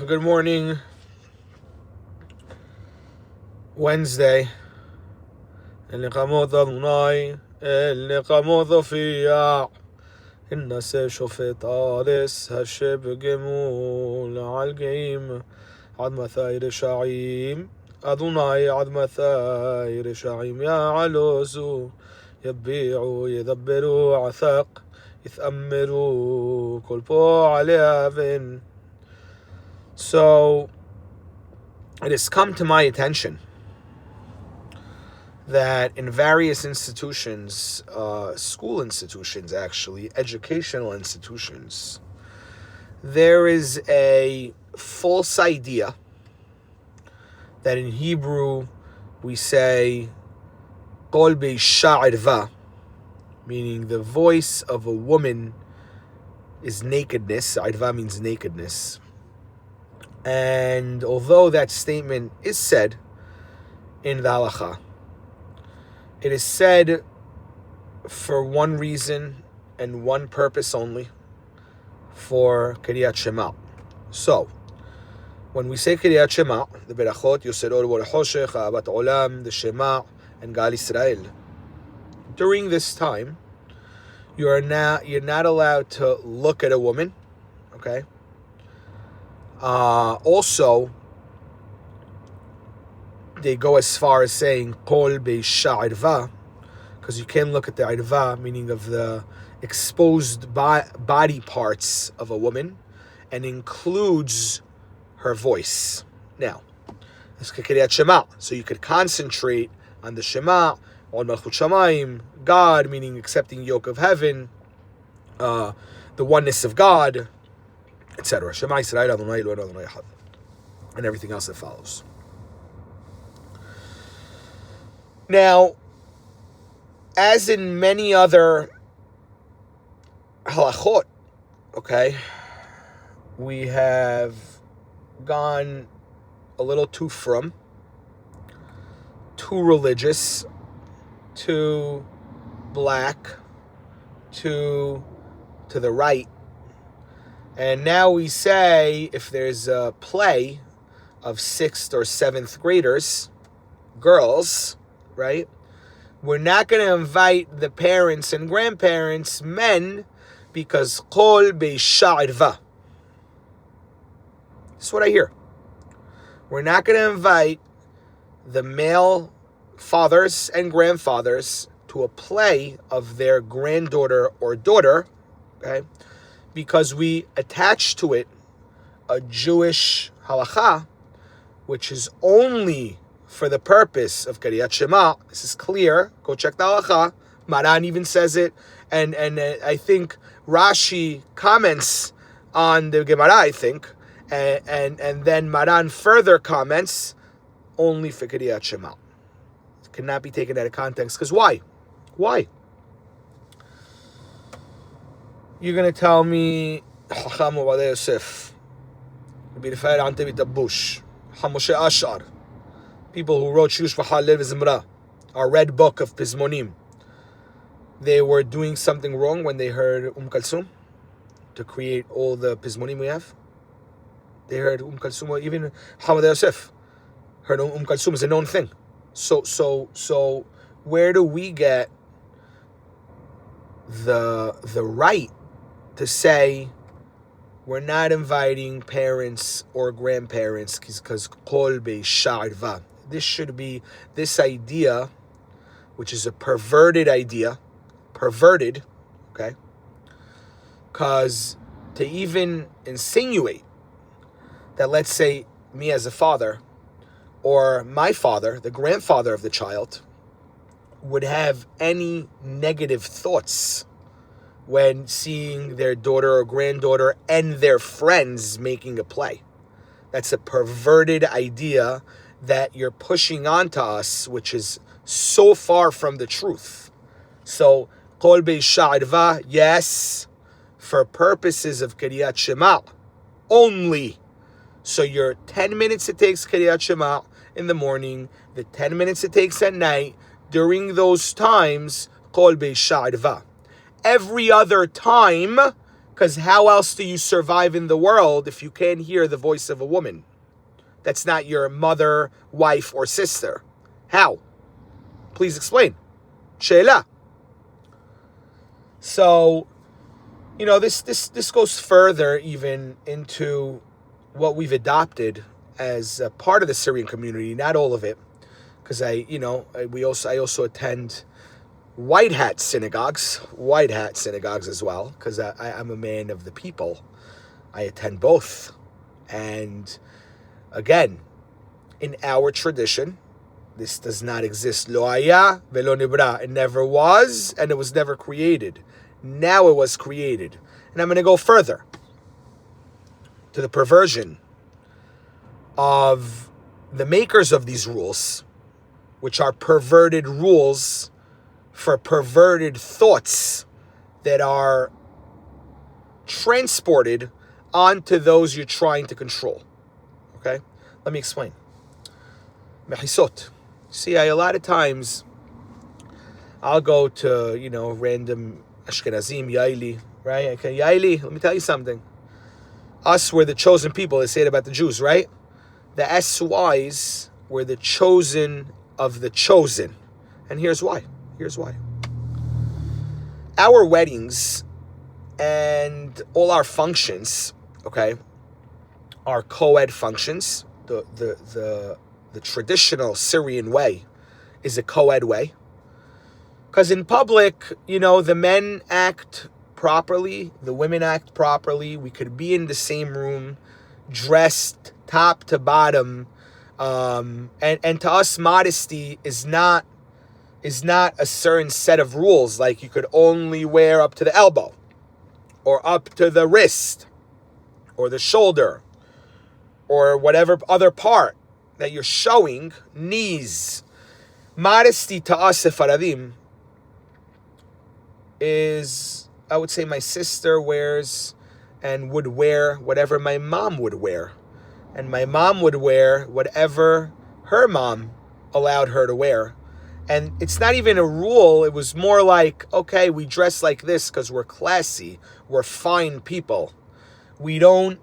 Good morning. Wednesday. El Niqamot Adonai, El Niqamot Ofiya. الناس شفت آلس هشب جمول عالجيم عد مثاي رشعيم أدوناي عد مثاي رشعيم يا علوزو يبيعوا يدبروا عثق يتأمروا كل بو على أبن. So it has come to my attention that in various institutions, school institutions actually, educational institutions, there is a false idea that in Hebrew we say Kol beISHA Erva, meaning the voice of a woman is nakedness. Erva means nakedness. And although that statement is said in the halacha, it is said for one reason and one purpose only, for Kriyat Shema. So, when we say Kriyat Shema, the Berachot, Yosef Or Choshech, Ahavat Olam, the Shema, and Gal Yisrael, during this time, you're not allowed to look at a woman, okay? Also, they go as far as saying Kol beISHA Erva, because you can look at the Erva, meaning of the exposed body parts of a woman, and includes her voice. Now, it's Kriyat Shema, so you could concentrate on the Shema, on Malchut Shamayim, God, meaning accepting yoke of heaven, the oneness of God, etc. Shema Yisrael Adonai Eloheinu Adonai Echad, and everything else that follows. Now, as in many other halachot, okay, we have gone a little too frum, too religious, too black, to the right. And now we say if there's a play of 6th or 7th graders, girls, right? We're not going to invite the parents and grandparents, men, because Kol beISHA Erva. That's what I hear. We're not going to invite the male fathers and grandfathers to a play of their granddaughter or daughter, okay? Because we attach to it a Jewish halacha, which is only for the purpose of Kriyat Shema. This is clear. Go check the halacha. Maran even says it, and I think Rashi comments on the Gemara, I think, and then Maran further comments only for Kriyat Shema. It cannot be taken out of context, because why? Why? You're going to tell me Chacham Ovadia Yosef, Rabbi Rafael Antevi Tabush, Moshe Ashar, people who wrote Shush V'Halel V'Zimra, our red book of Pizmonim, they were doing something wrong when they heard Kalsum to create all the Pizmonim we have. They heard Kalsum, even Hamad Yosef heard Kalsum is a known thing. So where do we get the right to say we're not inviting parents or grandparents because Kol beISHA Erva? This should be this idea, which is a perverted idea, okay? Because to even insinuate that, let's say, me as a father, or my father, the grandfather of the child, would have any negative thoughts when seeing their daughter or granddaughter and their friends making a play. That's a perverted idea that you're pushing onto us, which is so far from the truth. So, Kol beISHA Erva, yes, for purposes of Kriyat Shema only. So your 10 minutes it takes Kriyat Shema in the morning, the 10 minutes it takes at night, during those times, Kol beISHA Erva. Every other time, Because how else do you survive in the world if you can't hear the voice of a woman that's not your mother, wife, or sister? How? Please explain. Sheila. So, this goes further even into what we've adopted as a part of the Syrian community, not all of it, because I also attend white hat synagogues as well, because I'm a man of the people. I attend both. And again, in our tradition, this does not exist. Lo haya velo nibra. It never was, and it was never created. Now it was created. And I'm going to go further to the perversion of the makers of these rules, which are perverted rules for perverted thoughts that are transported onto those you're trying to control. Okay? Let me explain. Mehisot. See, a lot of times I'll go to, random Ashkenazim, Yaeli, right? Okay, Yaeli, let me tell you something. Us were the chosen people. They say it about the Jews, right? The SYs were the chosen of the chosen. And here's why. Our weddings and all our functions, okay, are co-ed functions. The traditional Syrian way is a co-ed way. Because in public, the men act properly, the women act properly. We could be in the same room, dressed top to bottom. And to us, modesty is not a certain set of rules. Like you could only wear up to the elbow, or up to the wrist, or the shoulder, or whatever other part that you're showing, knees. Modesty to us, Sephardim, is, I would say, my sister wears and would wear whatever my mom would wear. And my mom would wear whatever her mom allowed her to wear. And it's not even a rule. It was more like, okay, we dress like this because we're classy. We're fine people. We don't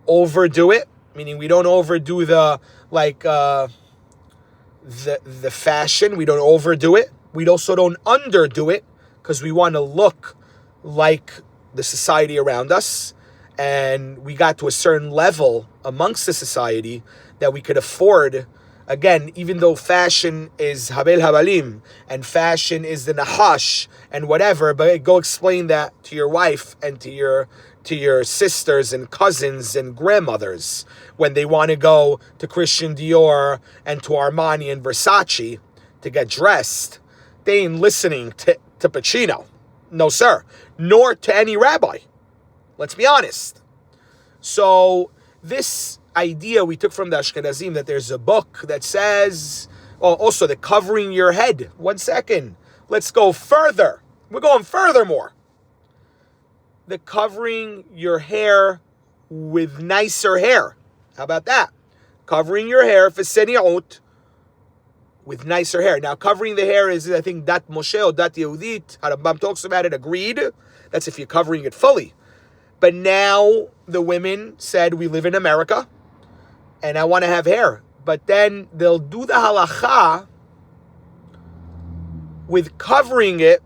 overdo it, meaning we don't overdo the fashion. We don't overdo it. We also don't underdo it, because we want to look like the society around us. And we got to a certain level amongst the society that we could afford, again, even though fashion is Habel Habalim, and fashion is the Nahash, and whatever, but go explain that to your wife and to your sisters and cousins and grandmothers when they want to go to Christian Dior and to Armani and Versace to get dressed. They ain't listening to Pacino. No, sir. Nor to any rabbi. Let's be honest. So this idea we took from the Ashkenazim, that there's a book that says, also the covering your head. 1 second. Let's go further. We're going furthermore. The covering your hair with nicer hair. How about that? Covering your hair for seniot with nicer hair. Now, covering the hair is, I think, Dat Moshe or Dat Yehudit. Harambam talks about it, agreed. That's if you're covering it fully. But now the women said, we live in America, and I want to have hair. But then they'll do the halacha with covering it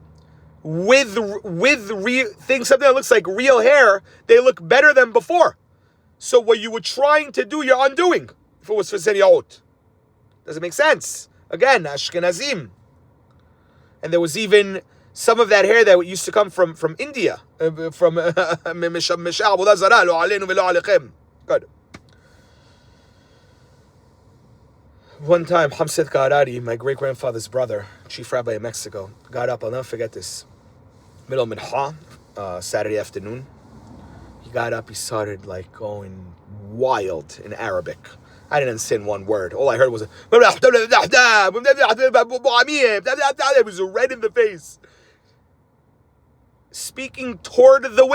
with real things, something that looks like real hair. They look better than before. So what you were trying to do, you're undoing. If it was for Seniot. Does it make sense? Again, Ashkenazim. And there was even some of that hair that used to come from India. From Good. One time, Hamset Ka'arari, my great-grandfather's brother, chief rabbi in Mexico, got up. I'll never forget this. Middle of Mincha, Saturday afternoon. He got up, he started going wild in Arabic. I didn't understand one word. All I heard was, it was red in the face. Speaking toward the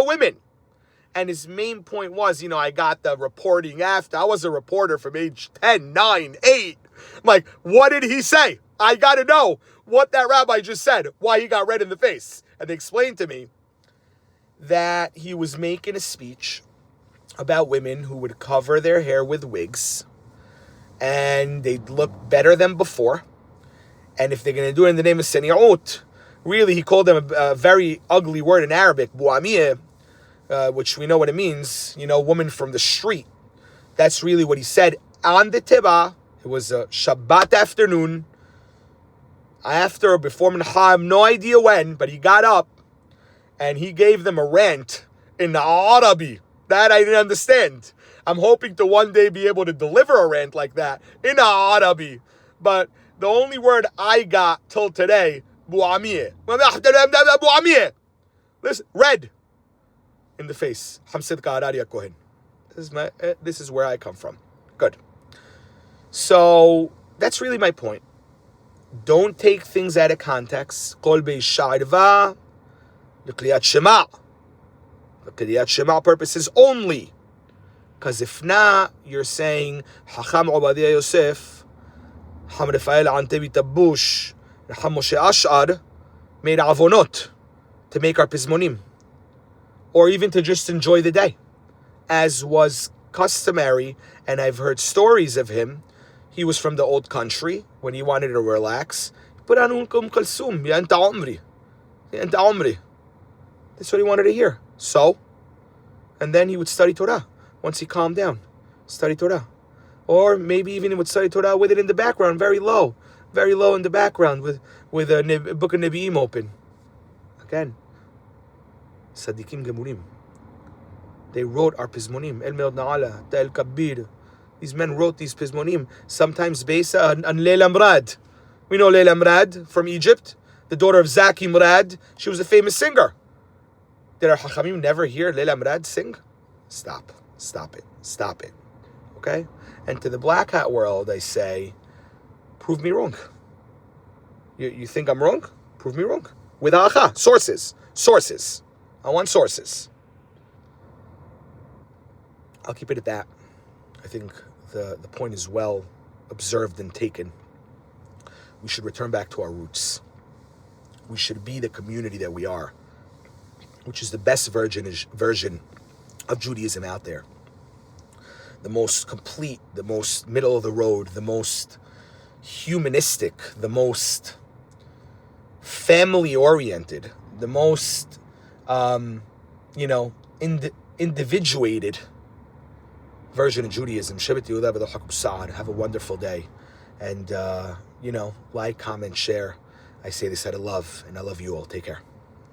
women. And his main point was, I got the reporting after. I was a reporter from age 10, 9, 8. I'm like, what did he say? I got to know what that rabbi just said, why he got red in the face. And they explained to me, that he was making a speech about women who would cover their hair with wigs and they'd look better than before. And if they're going to do it in the name of seni'ut, really he called them a very ugly word in Arabic, bu'amiyeh, which we know what it means, woman from the street. That's really what he said on the Teba. It was a Shabbat afternoon, after or before Mincha, I have no idea when, but he got up and he gave them a rant in the Arabi. That I didn't understand. I'm hoping to one day be able to deliver a rant like that in the Arabi. But the only word I got till today, bu'amiyeh. Listen, red in the face. This is where I come from. Good. So that's really my point. Don't take things out of context. Kol beISHA Erva, l'kriyat Shema. The Kriyat Shema purposes only. Because if not, you're saying, Hacham Obadiah Yosef, Ham Rafael Antebi Tabush, Ham Moshe Ash'ar, made avonot to make our pizmonim. Or even to just enjoy the day. As was customary, and I've heard stories of him. He was from the old country. When he wanted to relax, he put on Kalsum, Ya Anta Umri. Ya Anta Umri. That's what he wanted to hear. So, and then he would study Torah. Once he calmed down, study Torah. Or maybe even he would study Torah with it in the background, very low in the background, with a book of Nevi'im open. Again, Sadiqim Gemurim. They wrote our Pizmonim. El Meod Na'ala, Ta'el Kabir. These men wrote these Pizmonim. Sometimes beISHA and Leila Mrad. We know Leila Mrad from Egypt, the daughter of Zaki Mrad. She was a famous singer. Did our Hachamim never hear Leila Mrad sing? Stop it. Okay? And to the black hat world, I say, prove me wrong. You think I'm wrong? Prove me wrong. With halacha, sources. I want sources. I'll keep it at that. I think the point is well observed and taken. We should return back to our roots. We should be the community that we are, which is the best version of Judaism out there. The most complete, the most middle of the road, the most humanistic, the most family-oriented, the most, individuated version of Judaism. Have a wonderful day. And, like, comment, share. I say this out of love, and I love you all. Take care.